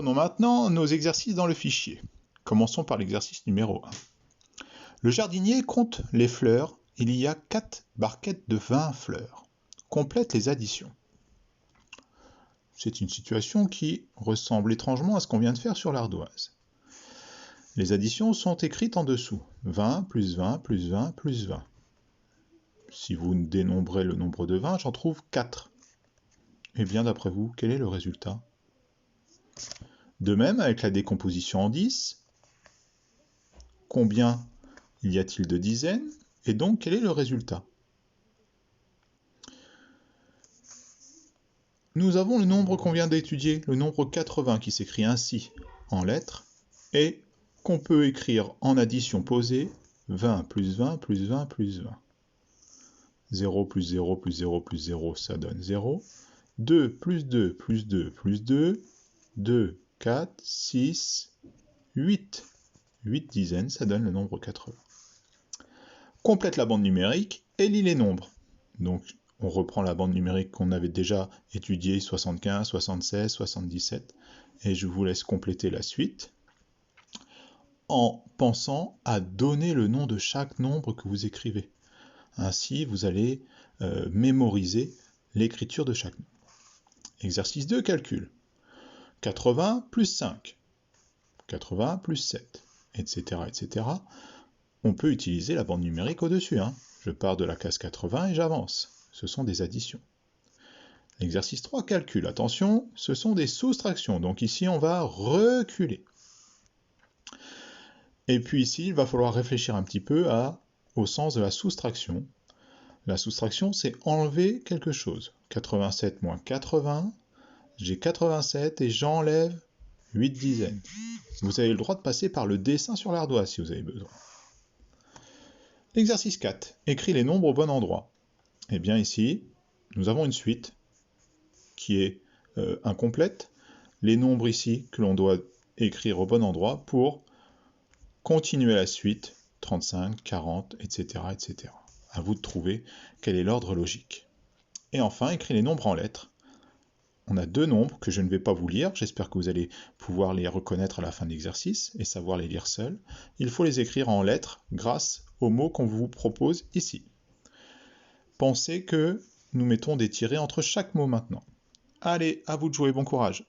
Reprenons maintenant nos exercices dans le fichier. Commençons par l'exercice numéro 1. Le jardinier compte les fleurs. Il y a 4 barquettes de 20 fleurs. Complète les additions. C'est une situation qui ressemble étrangement à ce qu'on vient de faire sur l'ardoise. Les additions sont écrites en dessous. 20 plus 20 plus 20 plus 20. Si vous dénombrez le nombre de 20, j'en trouve 4. Eh bien, d'après vous, quel est le résultat ? De même, avec la décomposition en 10, combien y a-t-il de dizaines? Et donc, quel est le résultat? Nous avons le nombre qu'on vient d'étudier, le nombre 80, qui s'écrit ainsi en lettres, et qu'on peut écrire en addition posée, 20 plus 20 plus 20 plus 20. 0 plus 0 plus 0 plus 0, ça donne 0. 2 plus 2 plus 2 plus 2, 2, 4, 6, 8. 8 dizaines, ça donne le nombre 80. Complète la bande numérique et lis les nombres. Donc, on reprend la bande numérique qu'on avait déjà étudiée, 75, 76, 77, et je vous laisse compléter la suite en pensant à donner le nom de chaque nombre que vous écrivez. Ainsi, vous allez mémoriser l'écriture de chaque nombre. Exercice 2, calcul. 80 plus 5, 80 plus 7, etc., etc. On peut utiliser la bande numérique au-dessus. Je pars de la case 80 et j'avance. Ce sont des additions. L'exercice 3, calcul. Attention, ce sont des soustractions. Donc ici, on va reculer. Et puis ici, il va falloir réfléchir un petit peu au sens de la soustraction. La soustraction, c'est enlever quelque chose. 87 moins 80, j'ai 87 et j'enlève 8 dizaines. Vous avez le droit de passer par le dessin sur l'ardoise si vous avez besoin. L'exercice 4. Écris les nombres au bon endroit. Eh bien ici, nous avons une suite qui est incomplète. Les nombres ici que l'on doit écrire au bon endroit pour continuer la suite, 35, 40, etc., etc. À vous de trouver quel est l'ordre logique. Et enfin, écris les nombres en lettres. On a 2 nombres que je ne vais pas vous lire. J'espère que vous allez pouvoir les reconnaître à la fin de l'exercice et savoir les lire seuls. Il faut les écrire en lettres grâce aux mots qu'on vous propose ici. Pensez que nous mettons des tirets entre chaque mot maintenant. Allez, à vous de jouer, bon courage!